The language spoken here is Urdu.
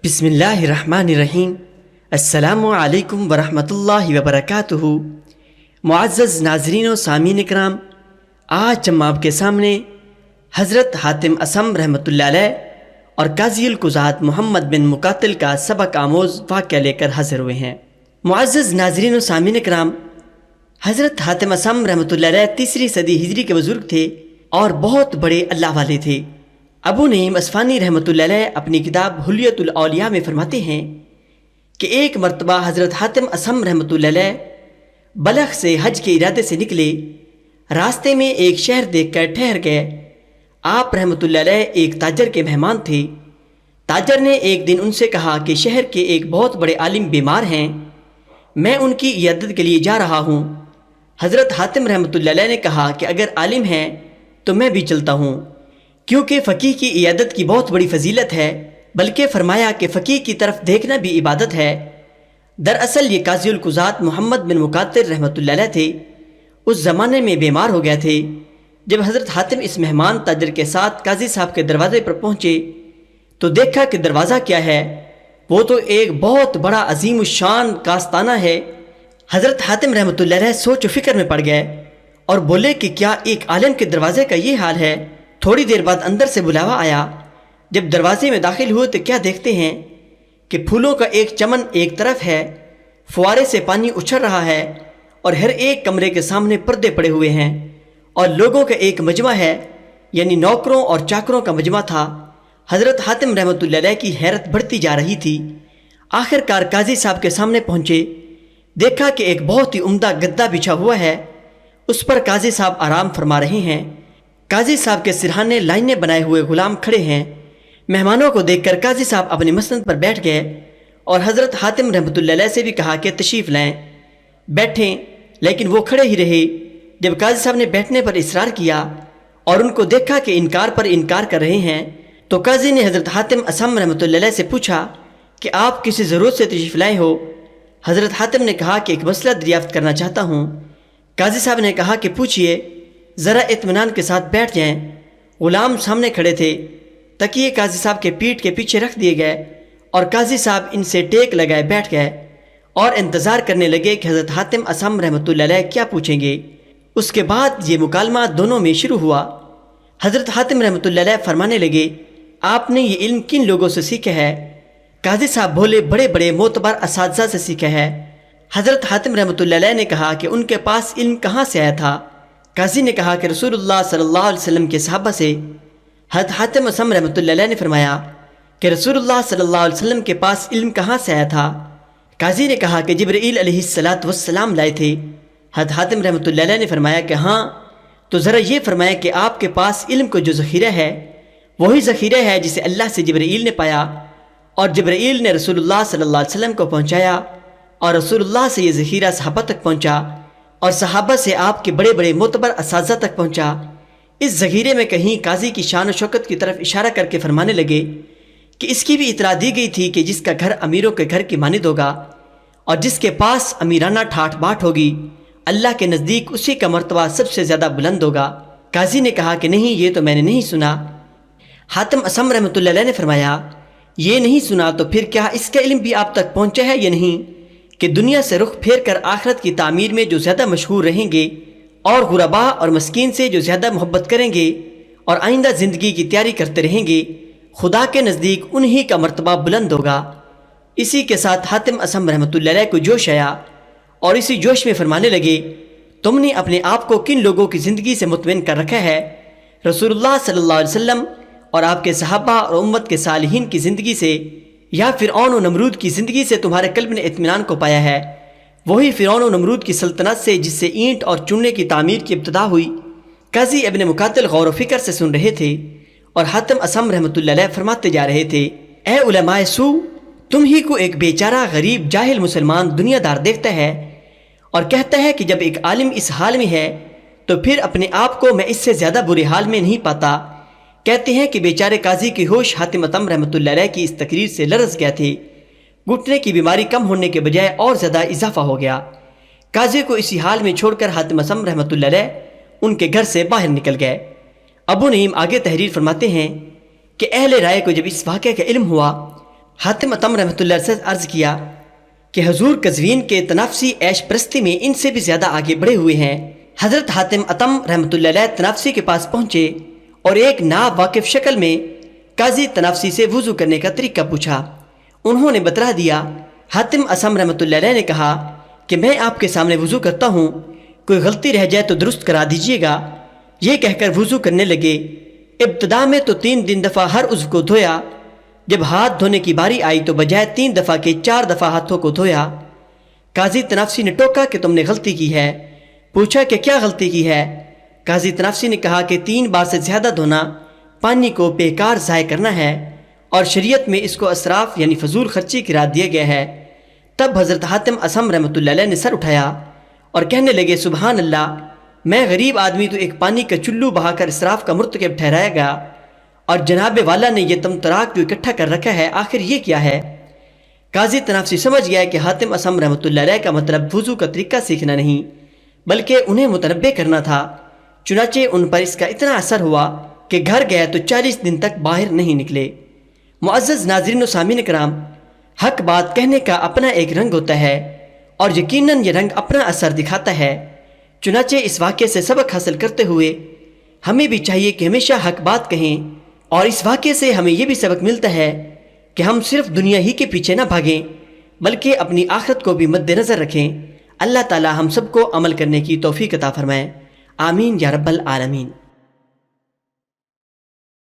بسم اللہ الرحمن الرحیم۔ السلام علیکم ورحمۃ اللہ وبرکاتہ۔ معزز ناظرین و سامعین کرام، آج ہم آپ کے سامنے حضرت حاتم اصم رحمۃ اللہ علیہ اور قاضی القضات محمد بن مقاتل کا سبق آموز واقعہ لے کر حاضر ہوئے ہیں۔ معزز ناظرین و سامعین کرام، حضرت حاتم اصم رحمۃ اللہ علیہ تیسری صدی ہجری کے بزرگ تھے اور بہت بڑے اللہ والے تھے۔ ابو نعیم اصفہانی رحمۃ اللہ علیہ اپنی کتاب حلیۃ الاولیاء میں فرماتے ہیں کہ ایک مرتبہ حضرت حاتم اصم رحمۃ اللہ علیہ بلخ سے حج کے ارادے سے نکلے۔ راستے میں ایک شہر دیکھ کر ٹھہر گئے۔ آپ رحمۃ اللہ علیہ ایک تاجر کے مہمان تھے۔ تاجر نے ایک دن ان سے کہا کہ شہر کے ایک بہت بڑے عالم بیمار ہیں، میں ان کی عیادت کے لیے جا رہا ہوں۔ حضرت حاتم رحمۃ اللہ علیہ نے کہا کہ اگر عالم ہیں تو میں بھی چلتا ہوں، کیونکہ فقیہ کی عیادت کی بہت بڑی فضیلت ہے، بلکہ فرمایا کہ فقیہ کی طرف دیکھنا بھی عبادت ہے۔ دراصل یہ قاضی القضات محمد بن مقاتل رحمۃ اللہ علیہ تھے۔ اس زمانے میں بیمار ہو گئے تھے۔ جب حضرت حاتم اس مہمان تاجر کے ساتھ قاضی صاحب کے دروازے پر پہنچے تو دیکھا کہ دروازہ کیا ہے، وہ تو ایک بہت بڑا عظیم الشان کاستانہ ہے۔ حضرت حاتم رحمۃ اللہ علیہ سوچ و فکر میں پڑ گئے اور بولے کہ کیا ایک عالم کے دروازے کا یہ حال ہے؟ تھوڑی دیر بعد اندر سے بلاوا آیا۔ جب دروازے میں داخل ہوئے تو کیا دیکھتے ہیں کہ پھولوں کا ایک چمن ایک طرف ہے، فوارے سے پانی اچھل رہا ہے اور ہر ایک کمرے کے سامنے پردے پڑے ہوئے ہیں اور لوگوں کا ایک مجمع ہے، یعنی نوکروں اور چاکروں کا مجمع تھا۔ حضرت حاتم رحمۃ اللہ علیہ کی حیرت بڑھتی جا رہی تھی۔ آخر کار قاضی صاحب کے سامنے پہنچے، دیکھا کہ ایک بہت ہی عمدہ گدا بچھا ہوا ہے، اس پر قاضی صاحب آرام فرما رہے ہیں۔ قاضی صاحب کے سرہانے لائنیں بنائے ہوئے غلام کھڑے ہیں۔ مہمانوں کو دیکھ کر قاضی صاحب اپنی مسند پر بیٹھ گئے اور حضرت حاتم رحمۃ اللہ علیہ سے بھی کہا کہ تشریف لائیں، بیٹھیں، لیکن وہ کھڑے ہی رہے۔ جب قاضی صاحب نے بیٹھنے پر اصرار کیا اور ان کو دیکھا کہ انکار پر انکار کر رہے ہیں تو قاضی نے حضرت حاتم اصم رحمۃ اللہ علیہ سے پوچھا کہ آپ کسی ضرورت سے تشریف لائے ہو؟ حضرت حاتم نے کہا کہ ایک مسئلہ دریافت کرنا چاہتا ہوں۔ قاضی صاحب نے کہا کہ پوچھئے، ذرا اطمینان کے ساتھ بیٹھ جائیں۔ غلام سامنے کھڑے تھے، تکیے قاضی صاحب کے پیٹھ کے پیچھے رکھ دیے گئے اور قاضی صاحب ان سے ٹیک لگائے بیٹھ گئے اور انتظار کرنے لگے کہ حضرت حاتم اصم رحمۃ اللہ علیہ کیا پوچھیں گے۔ اس کے بعد یہ مکالمہ دونوں میں شروع ہوا۔ حضرت حاتم رحمۃ اللہ علیہ فرمانے لگے، آپ نے یہ علم کن لوگوں سے سیکھا ہے؟ قاضی صاحب بولے، بڑے بڑے معتبر اساتذہ سے سیکھا ہے۔ حضرت حاتم رحمۃ اللہ علیہ نے کہا کہ ان کے پاس علم کہاں سے آیا تھا؟ قاضی نے کہا کہ رسول اللہ صلی اللہ علیہ وسلم کے صحابہ سے۔ حضرت حاتم اصم رحمۃ اللہ علیہ نے فرمایا کہ رسول اللہ صلی اللہ علیہ وسلم کے پاس علم کہاں سے آیا تھا؟ قاضی نے کہا کہ جبرائیل علیہ السلام لائے تھے۔ حضرت حاتم رحمۃ اللہ علیہ نے فرمایا کہ ہاں، تو ذرا یہ فرمایا کہ آپ کے پاس علم کو جو ذخیرہ ہے وہی ذخیرہ ہے جسے اللہ سے جبرائیل نے پایا اور جبرائیل نے رسول اللہ صلی اللہ علیہ وسلم کو پہنچایا اور رسول اللہ سے یہ ذخیرہ صحابہ تک پہنچا اور صحابہ سے آپ کے بڑے بڑے معتبر اساتذہ تک پہنچا۔ اس ذخیرے میں کہیں قاضی کی شان و شوکت کی طرف اشارہ کر کے فرمانے لگے کہ اس کی بھی اطلاع دی گئی تھی کہ جس کا گھر امیروں کے گھر کی مانند ہوگا اور جس کے پاس امیرانہ ٹھاٹ باٹ ہوگی، اللہ کے نزدیک اسی کا مرتبہ سب سے زیادہ بلند ہوگا۔ قاضی نے کہا کہ نہیں، یہ تو میں نے نہیں سنا۔ حاتم اصم رحمۃ اللہ علیہ نے فرمایا، یہ نہیں سنا تو پھر کیا اس کا علم بھی آپ تک پہنچا ہے یا نہیں کہ دنیا سے رخ پھیر کر آخرت کی تعمیر میں جو زیادہ مشہور رہیں گے اور غربا اور مسکین سے جو زیادہ محبت کریں گے اور آئندہ زندگی کی تیاری کرتے رہیں گے، خدا کے نزدیک انہی کا مرتبہ بلند ہوگا۔ اسی کے ساتھ حاتم اصم رحمۃ اللہ علیہ کو جوش آیا اور اسی جوش میں فرمانے لگے، تم نے اپنے آپ کو کن لوگوں کی زندگی سے مطمئن کر رکھا ہے؟ رسول اللہ صلی اللہ علیہ وسلم اور آپ کے صحابہ اور امت کے صالحین کی زندگی سے یا فرعون و نمرود کی زندگی سے تمہارے قلب نے اطمینان کو پایا ہے؟ وہی فرعون و نمرود کی سلطنت سے جس سے اینٹ اور چننے کی تعمیر کی ابتدا ہوئی۔ قاضی ابن مقاتل غور و فکر سے سن رہے تھے اور حاتم اصم رحمۃ اللہ علیہ فرماتے جا رہے تھے، اے علماء سو، تم ہی کو ایک بیچارہ غریب جاہل مسلمان دنیا دار دیکھتا ہے اور کہتا ہے کہ جب ایک عالم اس حال میں ہے تو پھر اپنے آپ کو میں اس سے زیادہ برے حال میں نہیں پاتا۔ کہتے ہیں کہ بیچارے قاضی کی ہوش حاتم اصم رحمۃ اللہ علیہ کی اس تقریر سے لرز گیا تھے۔ گھٹنے کی بیماری کم ہونے کے بجائے اور زیادہ اضافہ ہو گیا۔ قاضی کو اسی حال میں چھوڑ کر حاتم اصم رحمۃ اللہ علیہ ان کے گھر سے باہر نکل گئے۔ ابو نعیم آگے تحریر فرماتے ہیں کہ اہل رائے کو جب اس واقعے کا علم ہوا حاتم اتم رحمۃ اللہ سے عرض کیا کہ حضور قزوین کے تنافسی عیش پرستی میں ان سے بھی زیادہ آگے بڑھے ہوئے ہیں۔ حضرت حاتم اتم رحمۃ اللہ علیہ تنافسی کے پاس پہنچے اور ایک ناواقف شکل میں قاضی تنافسی سے وضو کرنے کا طریقہ پوچھا۔ انہوں نے بتلا دیا۔ حاتم اسم رحمۃ اللہ علیہ نے کہا کہ میں آپ کے سامنے وضو کرتا ہوں، کوئی غلطی رہ جائے تو درست کرا دیجیے گا۔ یہ کہہ کر وضو کرنے لگے۔ ابتدا میں تو 3 دفعہ ہر عضو کو دھویا، جب ہاتھ دھونے کی باری آئی تو بجائے 3 دفعہ کے 4 دفعہ ہاتھوں کو دھویا۔ قاضی تنافسی نے ٹوکا کہ تم نے غلطی کی ہے۔ پوچھا کہ کیا غلطی کی ہے؟ قاضی تنافسی نے کہا کہ 3 بار سے زیادہ دھونا پانی کو بیکار ضائع کرنا ہے اور شریعت میں اس کو اسراف یعنی فضول خرچی قرار دیا گیا ہے۔ تب حضرت حاتم اسم رحمۃ اللہ علیہ نے سر اٹھایا اور کہنے لگے سبحان اللہ، میں غریب آدمی تو ایک پانی کا چلو بہا کر اسراف کا مرتکب ٹھہرایا گیا اور جناب والا نے یہ تم تراک جو اکٹھا کر رکھا ہے، آخر یہ کیا ہے؟ قاضی تنافسی سمجھ گیا کہ حاتم اسم رحمۃ اللہ علیہ کا مطلب وضو کا طریقہ سیکھنا نہیں بلکہ انہیں متنبع کرنا تھا۔ چنانچہ ان پر اس کا اتنا اثر ہوا کہ گھر گئے تو 40 دن تک باہر نہیں نکلے۔ معزز ناظرین و سامعین کرام، حق بات کہنے کا اپنا ایک رنگ ہوتا ہے اور یقیناً یہ رنگ اپنا اثر دکھاتا ہے۔ چنانچہ اس واقعے سے سبق حاصل کرتے ہوئے ہمیں بھی چاہیے کہ ہمیشہ حق بات کہیں، اور اس واقعے سے ہمیں یہ بھی سبق ملتا ہے کہ ہم صرف دنیا ہی کے پیچھے نہ بھاگیں بلکہ اپنی آخرت کو بھی مد نظر رکھیں۔ اللہ تعالی ہم سب کو عمل کرنے کی توفیق عطا فرمائے، آمین یا رب العالمین۔